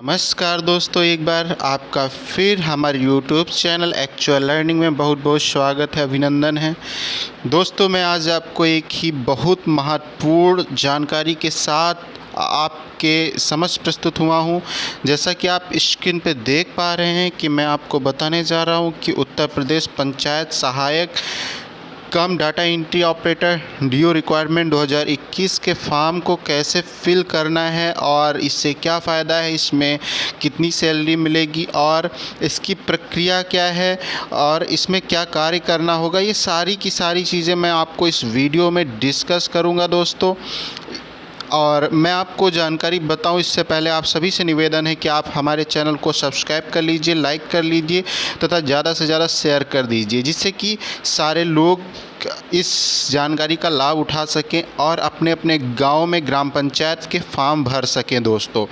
नमस्कार दोस्तों, एक बार आपका फिर हमारे यूट्यूब चैनल एक्चुअल लर्निंग में बहुत बहुत स्वागत है, अभिनंदन है। दोस्तों, मैं आज आपको एक ही बहुत महत्वपूर्ण जानकारी के साथ आपके समक्ष प्रस्तुत हुआ हूं। जैसा कि आप स्क्रीन पे देख पा रहे हैं कि मैं आपको बताने जा रहा हूं कि उत्तर प्रदेश पंचायत सहायक cum data entry operator DO requirement 2021 के फॉर्म को कैसे फिल करना है और इससे क्या फ़ायदा है, इसमें कितनी सैलरी मिलेगी और इसकी प्रक्रिया क्या है और इसमें क्या कार्य करना होगा, ये सारी की सारी चीज़ें मैं आपको इस वीडियो में डिस्कस करूंगा दोस्तों। और मैं आपको जानकारी बताऊं इससे पहले आप सभी से निवेदन है कि आप हमारे चैनल को सब्सक्राइब कर लीजिए, लाइक कर लीजिए तथा ज़्यादा से ज़्यादा शेयर कर दीजिए, जिससे कि सारे लोग इस जानकारी का लाभ उठा सकें और अपने अपने गांव में ग्राम पंचायत के फॉर्म भर सकें। दोस्तों,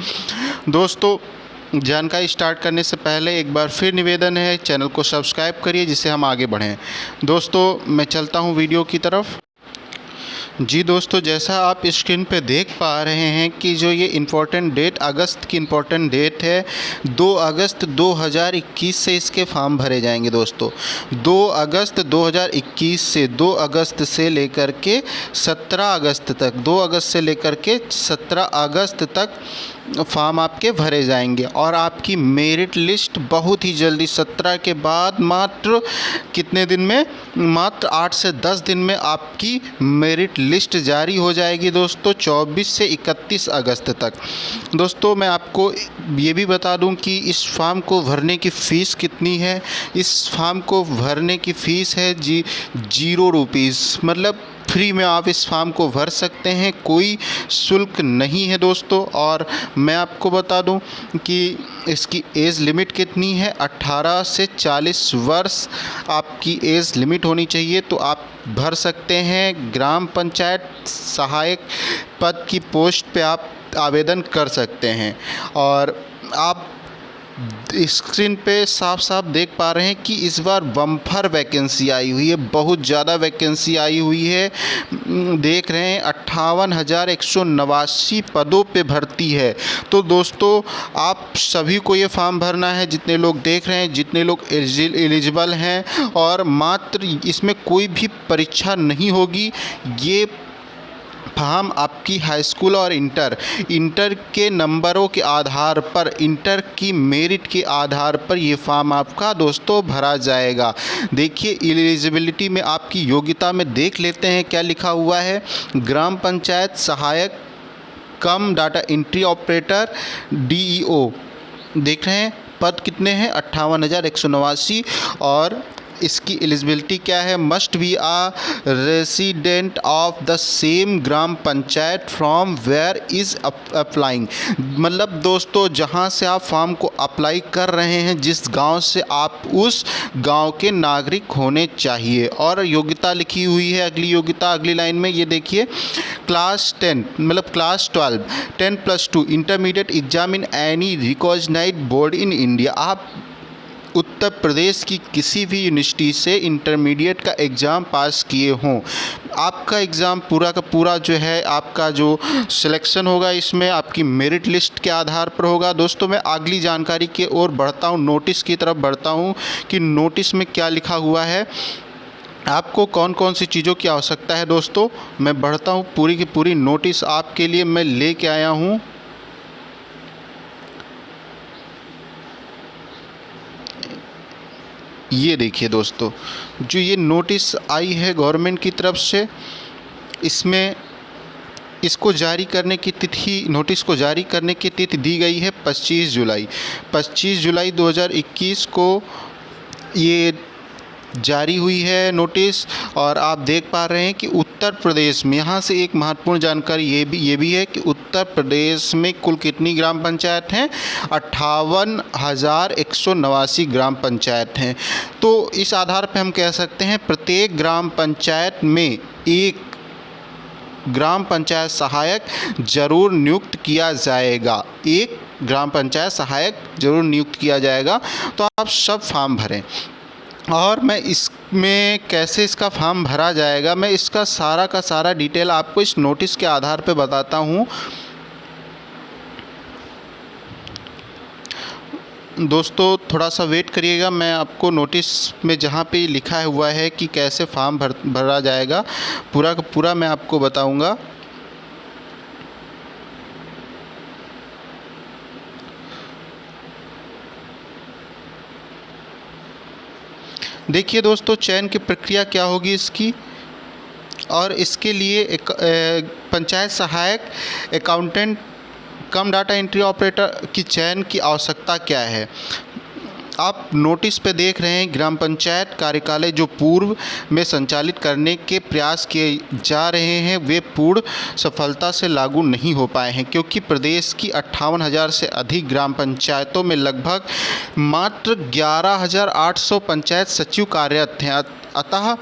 जानकारी स्टार्ट करने से पहले एक बार फिर निवेदन है, चैनल को सब्सक्राइब करिए जिससे हम आगे बढ़ें। दोस्तों, मैं चलता हूं वीडियो की तरफ। जी दोस्तों, जैसा आप स्क्रीन पे देख पा रहे हैं कि जो ये इम्पोर्टेंट डेट अगस्त की इम्पोर्टेंट डेट है, 2 अगस्त 2021 से इसके फॉर्म भरे जाएंगे। दोस्तों, 2 अगस्त 2021 से 2 अगस्त से लेकर के 17 अगस्त तक 2 अगस्त से लेकर के 17 अगस्त तक फॉर्म आपके भरे जाएंगे और आपकी मेरिट लिस्ट बहुत ही जल्दी 17 के बाद मात्र कितने दिन में, मात्र 8 से 10 दिन में आपकी मेरिट लिस्ट जारी हो जाएगी दोस्तों, 24 से 31 अगस्त तक। दोस्तों, मैं आपको ये भी बता दूं कि इस फॉर्म को भरने की फ़ीस कितनी है। इस फॉर्म को भरने की फ़ीस है जी 0 रुपीज़, मतलब फ्री में आप इस फॉर्म को भर सकते हैं, कोई शुल्क नहीं है दोस्तों। और मैं आपको बता दूं कि इसकी एज लिमिट कितनी है, 18 से 40 वर्ष आपकी एज लिमिट होनी चाहिए, तो आप भर सकते हैं। ग्राम पंचायत सहायक पद की पोस्ट पे आप आवेदन कर सकते हैं। और आप स्क्रीन पे साफ साफ देख पा रहे हैं कि इस बार बम्पर वैकेंसी आई हुई है, बहुत ज़्यादा वैकेंसी आई हुई है। देख रहे हैं 58,189 पदों पे भर्ती है। तो दोस्तों, आप सभी को ये फॉर्म भरना है, जितने लोग देख रहे हैं, जितने लोग एलिजिबल हैं, और मात्र इसमें कोई भी परीक्षा नहीं होगी। ये फॉर्म आपकी हाई स्कूल और इंटर के नंबरों के आधार पर, इंटर की मेरिट के आधार पर ये फॉर्म आपका दोस्तों भरा जाएगा। देखिए, एलिजिबिलिटी में आपकी योग्यता में देख लेते हैं क्या लिखा हुआ है। ग्राम पंचायत सहायक cum data entry operator DEO, देख रहे हैं पद कितने हैं, 58,189। और इसकी एलिजिबिलिटी क्या है, must be a resident of the same gram panchayat from where is applying. मतलब दोस्तों, जहां से आप फॉर्म को अप्लाई कर रहे हैं, जिस गांव से, आप उस गांव के नागरिक होने चाहिए। और योग्यता लिखी हुई है, अगली योग्यता अगली लाइन में, ये देखिए, क्लास 10 मतलब class 12 10+2 intermediate exam in any recognised board in India. आप उत्तर प्रदेश की किसी भी यूनिवर्सिटी से इंटरमीडिएट का एग्ज़ाम पास किए हों, आपका एग्ज़ाम पूरा का पूरा जो है, आपका जो सिलेक्शन होगा इसमें आपकी मेरिट लिस्ट के आधार पर होगा। दोस्तों, मैं अगली जानकारी की ओर बढ़ता हूँ, नोटिस की तरफ बढ़ता हूँ कि नोटिस में क्या लिखा हुआ है, आपको कौन कौन सी चीज़ों की आवश्यकता है। दोस्तों, मैं बढ़ता हूँ, पूरी की पूरी नोटिस आपके लिए मैं लेके आया हूँ। ये देखिए दोस्तों, जो ये नोटिस आई है गवर्नमेंट की तरफ से, इसमें इसको जारी करने की तिथि, नोटिस को जारी करने की तिथि दी गई है 25 जुलाई 2021 को ये जारी हुई है नोटिस। और आप देख पा रहे हैं कि उत्तर प्रदेश में, यहाँ से एक महत्वपूर्ण जानकारी ये भी है कि उत्तर प्रदेश में कुल कितनी ग्राम पंचायत हैं, 58,189 ग्राम पंचायत हैं। तो इस आधार पर हम कह सकते हैं प्रत्येक ग्राम पंचायत में एक ग्राम पंचायत सहायक जरूर नियुक्त किया जाएगा, एक ग्राम पंचायत सहायक जरूर नियुक्त किया जाएगा। तो आप सब फॉर्म भरें। और मैं इसमें कैसे इसका फॉर्म भरा जाएगा, मैं इसका सारा का सारा डिटेल आपको इस नोटिस के आधार पे बताता हूँ। दोस्तों थोड़ा सा वेट करिएगा, मैं आपको नोटिस में जहाँ पे लिखा हुआ है कि कैसे फॉर्म भरा जाएगा पूरा का पूरा मैं आपको बताऊंगा। देखिए दोस्तों, चयन की प्रक्रिया क्या होगी इसकी, और इसके लिए एक पंचायत सहायक, अकाउंटेंट कम डाटा एंट्री ऑपरेटर की चयन की आवश्यकता क्या है। आप नोटिस पे देख रहे हैं ग्राम पंचायत कार्यालय जो पूर्व में संचालित करने के प्रयास किए जा रहे हैं वे पूर्ण सफलता से लागू नहीं हो पाए हैं, क्योंकि प्रदेश की 58,000 से अधिक ग्राम पंचायतों में लगभग मात्र 11,800 पंचायत सचिव कार्यरत हैं। अतः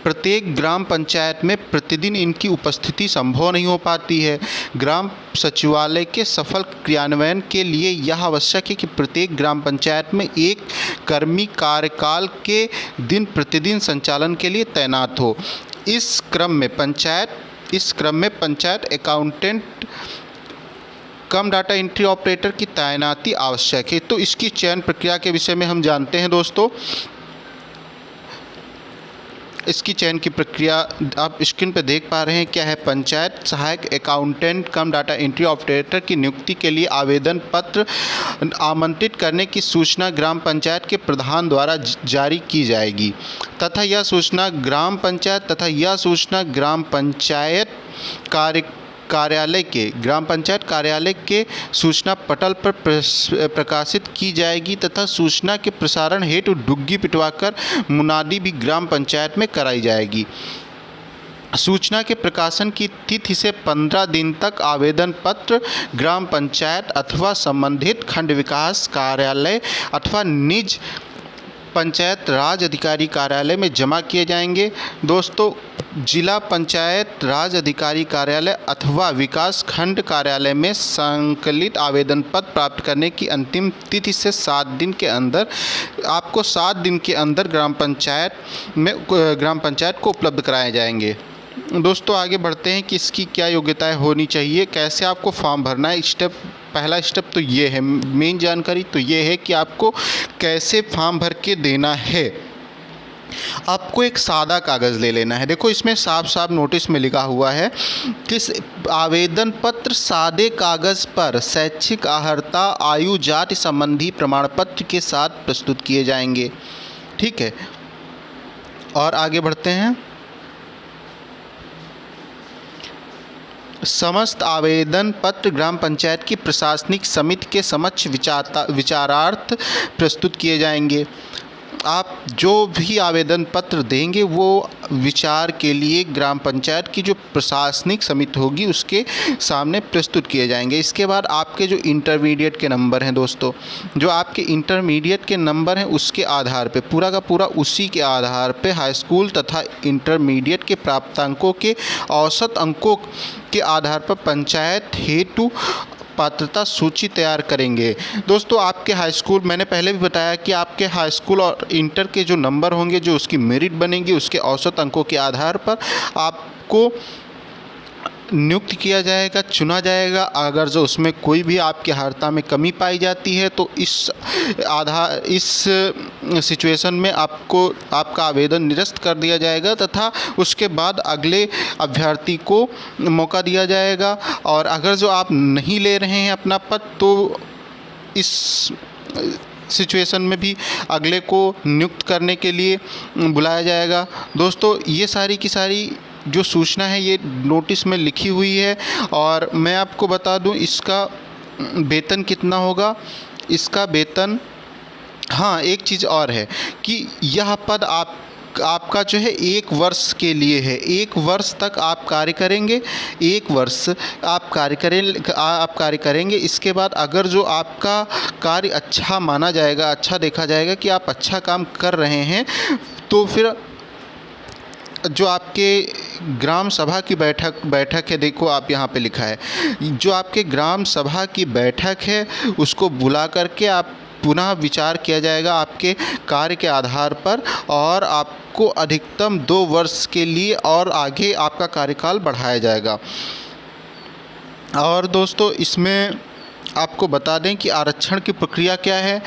प्रत्येक ग्राम पंचायत में प्रतिदिन इनकी उपस्थिति संभव नहीं हो पाती है। ग्राम सचिवालय के सफल क्रियान्वयन के लिए यह आवश्यक है कि प्रत्येक ग्राम पंचायत में एक कर्मी कार्यकाल के दिन प्रतिदिन संचालन के लिए तैनात हो। इस क्रम में पंचायत अकाउंटेंट कम डाटा एंट्री ऑपरेटर की तैनाती आवश्यक है। तो इसकी चयन प्रक्रिया के विषय में हम जानते हैं दोस्तों। इसकी चयन की प्रक्रिया आप स्क्रीन पर देख पा रहे हैं क्या है। पंचायत सहायक अकाउंटेंट कम डाटा एंट्री ऑपरेटर की नियुक्ति के लिए आवेदन पत्र आमंत्रित करने की सूचना ग्राम पंचायत के प्रधान द्वारा जारी की जाएगी तथा यह सूचना ग्राम पंचायत कार्यालय के सूचना पटल पर प्रकाशित की जाएगी तथा सूचना के प्रसारण हेतु डुग्गी पिटवाकर मुनादी भी ग्राम पंचायत में कराई जाएगी। सूचना के प्रकाशन की तिथि से 15 दिन तक आवेदन पत्र ग्राम पंचायत अथवा संबंधित खंड विकास कार्यालय अथवा निज पंचायत राज अधिकारी कार्यालय में जमा किए जाएंगे। दोस्तों, जिला पंचायत राज अधिकारी कार्यालय अथवा विकास खंड कार्यालय में संकलित आवेदन पत्र प्राप्त करने की अंतिम तिथि से 7 दिन के अंदर आपको 7 दिन के अंदर ग्राम पंचायत को उपलब्ध कराए जाएंगे। दोस्तों, आगे बढ़ते हैं कि इसकी क्या योग्यताएं होनी चाहिए, कैसे आपको फॉर्म भरना है। पहला स्टेप तो ये है, मेन जानकारी तो ये है कि आपको कैसे फॉर्म भर के देना है। आपको एक सादा कागज़ ले लेना है। देखो, इसमें साफ साफ नोटिस में लिखा हुआ है कि आवेदन पत्र सादे कागज़ पर शैक्षिक अर्हता, आयु, जाति संबंधी प्रमाण पत्र के साथ प्रस्तुत किए जाएंगे। ठीक है, और आगे बढ़ते हैं। समस्त आवेदन पत्र ग्राम पंचायत की प्रशासनिक समिति के समक्ष विचारार्थ प्रस्तुत किए जाएंगे। आप जो भी आवेदन पत्र देंगे वो विचार के लिए ग्राम पंचायत की जो प्रशासनिक समिति होगी उसके सामने प्रस्तुत किए जाएंगे। इसके बाद आपके जो इंटरमीडिएट के नंबर हैं दोस्तों, जो आपके इंटरमीडिएट के नंबर हैं उसके आधार पे पूरा का पूरा उसी के आधार पे हाई स्कूल तथा इंटरमीडिएट के प्राप्तांकों के औसत अंकों के आधार पर पंचायत हेतु पात्रता सूची तैयार करेंगे। दोस्तों, आपके हाई स्कूल, मैंने पहले भी बताया कि आपके हाई स्कूल और इंटर के जो नंबर होंगे, जो उसकी मेरिट बनेगी, उसके औसत अंकों के आधार पर आपको नियुक्त किया जाएगा, चुना जाएगा। अगर जो उसमें कोई भी आपकी अर्हता में कमी पाई जाती है तो इस सिचुएशन में आपका आवेदन निरस्त कर दिया जाएगा तथा उसके बाद अगले अभ्यर्थी को मौका दिया जाएगा। और अगर जो आप नहीं ले रहे हैं अपना पद तो इस सिचुएशन में भी अगले को नियुक्त करने के लिए बुलाया जाएगा। दोस्तों, ये सारी की सारी जो सूचना है ये नोटिस में लिखी हुई है। और मैं आपको बता दूं इसका वेतन कितना होगा। इसका वेतन, हाँ, एक चीज़ और है कि यह पद आपका जो है 1 वर्ष के लिए है। 1 वर्ष तक आप कार्य करेंगे। 1 वर्ष आप कार्य करेंगे। इसके बाद अगर जो आपका कार्य अच्छा माना जाएगा, अच्छा देखा जाएगा कि आप अच्छा काम कर रहे हैं, तो फिर जो आपके ग्राम सभा की बैठक है, देखो आप यहाँ पे लिखा है, जो आपके ग्राम सभा की बैठक है उसको बुला करके आप पुनः विचार किया जाएगा आपके कार्य के आधार पर, और आपको अधिकतम 2 वर्ष के लिए और आगे आपका कार्यकाल बढ़ाया जाएगा। और दोस्तों, इसमें आपको बता दें कि आरक्षण की प्रक्रिया क्या है,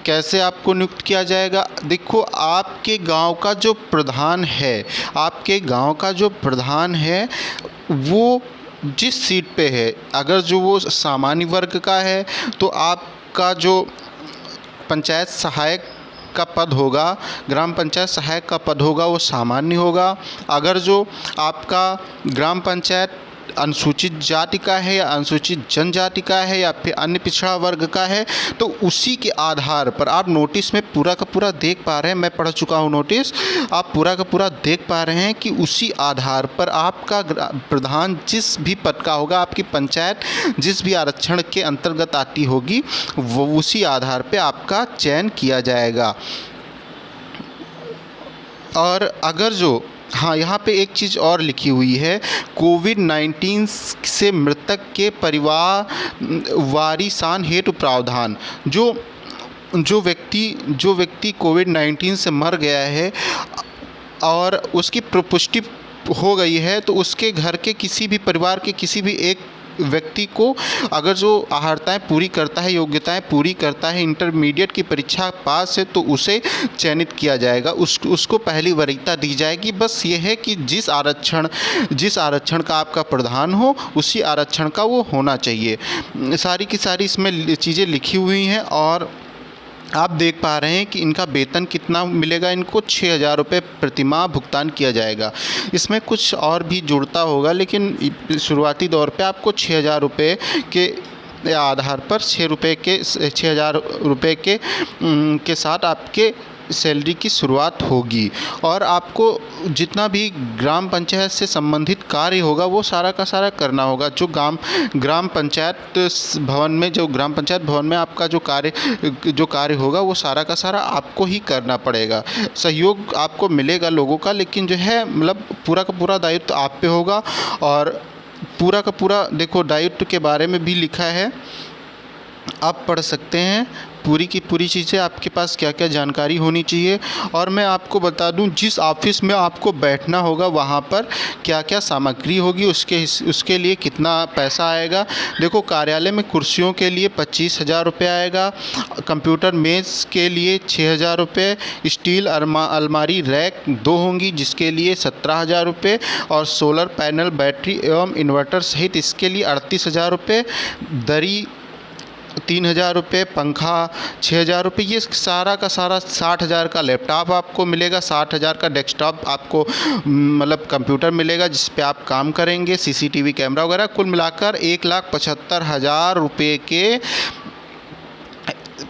कैसे आपको नियुक्त किया जाएगा। देखो, आपके गांव का जो प्रधान है, आपके गांव का जो प्रधान है वो जिस सीट पे है, अगर जो वो सामान्य वर्ग का है तो आपका जो पंचायत सहायक का पद होगा, ग्राम पंचायत सहायक का पद होगा, वो सामान्य होगा। अगर जो आपका ग्राम पंचायत अनुसूचित जाति का है या अनुसूचित जनजाति का है या फिर अन्य पिछड़ा वर्ग का है, तो उसी के आधार पर आप नोटिस में पूरा का पूरा देख पा रहे हैं, मैं पढ़ चुका हूँ नोटिस, आप पूरा का पूरा देख पा रहे हैं कि उसी आधार पर आपका प्रधान जिस भी पद का होगा, आपकी पंचायत जिस भी आरक्षण के अंतर्गत आती होगी, वो उसी आधार पर आपका चयन किया जाएगा। और अगर जो हाँ, यहाँ पे एक चीज़ और लिखी हुई है, कोविड-19 से मृतक के परिवार वारिसान हेतु प्रावधान। जो व्यक्ति कोविड-19 से मर गया है और उसकी पुष्टि हो गई है, तो उसके घर के किसी भी परिवार के किसी भी एक व्यक्ति को अगर जो अहर्ताएँ पूरी करता है, योग्यताएँ पूरी करता है, इंटरमीडिएट की परीक्षा पास है, तो उसे चयनित किया जाएगा, उसको पहली वरीयता दी जाएगी। बस ये है कि जिस आरक्षण का आपका प्रधान हो, उसी आरक्षण का वो होना चाहिए। सारी की सारी इसमें चीज़ें लिखी हुई हैं और आप देख पा रहे हैं कि इनका वेतन कितना मिलेगा। इनको 6,000 रुपये प्रतिमाह भुगतान किया जाएगा। इसमें कुछ और भी जुड़ता होगा, लेकिन शुरुआती दौर पे आपको 6,000 रुपये के आधार पर 6,000 रुपये के साथ आपके सैलरी की शुरुआत होगी। और आपको जितना भी ग्राम पंचायत से संबंधित कार्य होगा, वो सारा का सारा करना होगा। जो ग्राम पंचायत भवन में आपका जो कार्य होगा, वो सारा का सारा आपको ही करना पड़ेगा। सहयोग आपको मिलेगा लोगों का, लेकिन जो है मतलब पूरा का पूरा दायित्व आप पे होगा। और पूरा का पूरा देखो, दायित्व के बारे में भी लिखा है, आप पढ़ सकते हैं। पूरी की पूरी चीज़ें आपके पास क्या क्या जानकारी होनी चाहिए। और मैं आपको बता दूं, जिस ऑफिस में आपको बैठना होगा, वहाँ पर क्या क्या सामग्री होगी, उसके लिए कितना पैसा आएगा। देखो, कार्यालय में कुर्सियों के लिए 25,000 रुपये आएगा, कंप्यूटर मेज़ के लिए 6,000 रुपये, स्टील अलमारी रैक 2 होंगी जिसके लिए 17,000 रुपये, और सोलर पैनल, बैटरी एवं इन्वर्टर सहित इसके लिए 38,000 रुपये, दरी 3,000 रुपये, पंखा 6,000 रुपये। ये सारा का सारा 60,000 का लैपटॉप आपको मिलेगा, 60,000 का डेस्कटॉप आपको मतलब कंप्यूटर मिलेगा जिस पे आप काम करेंगे, CCTV कैमरा वगैरह। कुल मिलाकर 1,75,000 रुपये के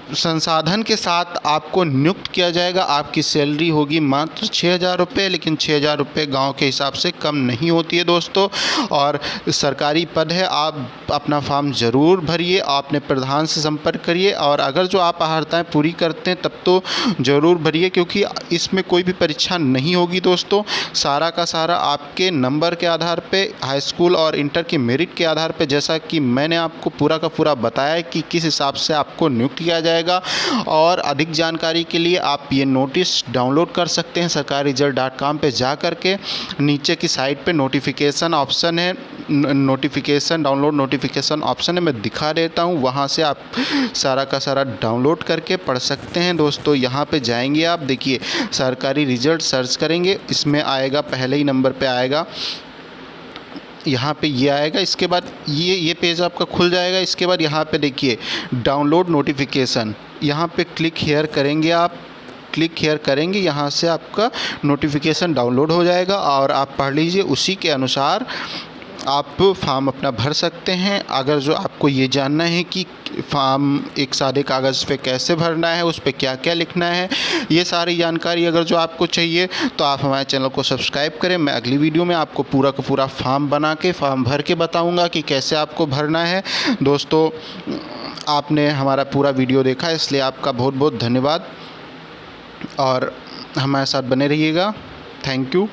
संसाधन के साथ आपको नियुक्त किया जाएगा। आपकी सैलरी होगी मात्र 6,000 रुपये, लेकिन 6,000 रुपये गाँव के हिसाब से कम नहीं होती है दोस्तों। और सरकारी पद है, आप अपना फॉर्म ज़रूर भरिए, अपने प्रधान से संपर्क करिए। और अगर जो आप अहर्ताएँ पूरी करते हैं तब तो ज़रूर भरिए, क्योंकि इसमें कोई भी परीक्षा नहीं होगी दोस्तों। सारा का सारा आपके नंबर के आधार पर, हाई स्कूल और इंटर के मेरिट के आधार पर, जैसा कि मैंने आपको पूरा का पूरा बताया कि किस हिसाब से आपको नियुक्त किया जाएगा। और अधिक जानकारी के लिए आप ये नोटिस डाउनलोड कर सकते हैं sarkariresult.com पे जा कर के। नीचे की साइड पे नोटिफिकेशन ऑप्शन है, डाउनलोड नोटिफिकेशन ऑप्शन है, मैं दिखा देता हूँ। वहाँ से आप सारा का सारा डाउनलोड करके पढ़ सकते हैं दोस्तों। यहाँ पे जाएंगे आप, देखिए सरकारी रिजल्ट सर्च करेंगे, इसमें आएगा, पहले ही नंबर पे आएगा, यहाँ पे ये आएगा। इसके बाद ये पेज आपका खुल जाएगा। इसके बाद यहाँ पे देखिए डाउनलोड नोटिफिकेशन, यहाँ पे क्लिक हियर करेंगे आप, यहाँ से आपका नोटिफिकेशन डाउनलोड हो जाएगा और आप पढ़ लीजिए। उसी के अनुसार आप फॉर्म अपना भर सकते हैं। अगर जो आपको ये जानना है कि फॉर्म एक सादे कागज़ पे कैसे भरना है, उस पे क्या क्या लिखना है, ये सारी जानकारी अगर जो आपको चाहिए तो आप हमारे चैनल को सब्सक्राइब करें। मैं अगली वीडियो में आपको पूरा का पूरा फॉर्म भर के बताऊंगा कि कैसे आपको भरना है। दोस्तों, आपने हमारा पूरा वीडियो देखा, इसलिए आपका बहुत बहुत धन्यवाद और हमारे साथ बने रहिएगा। Thank you.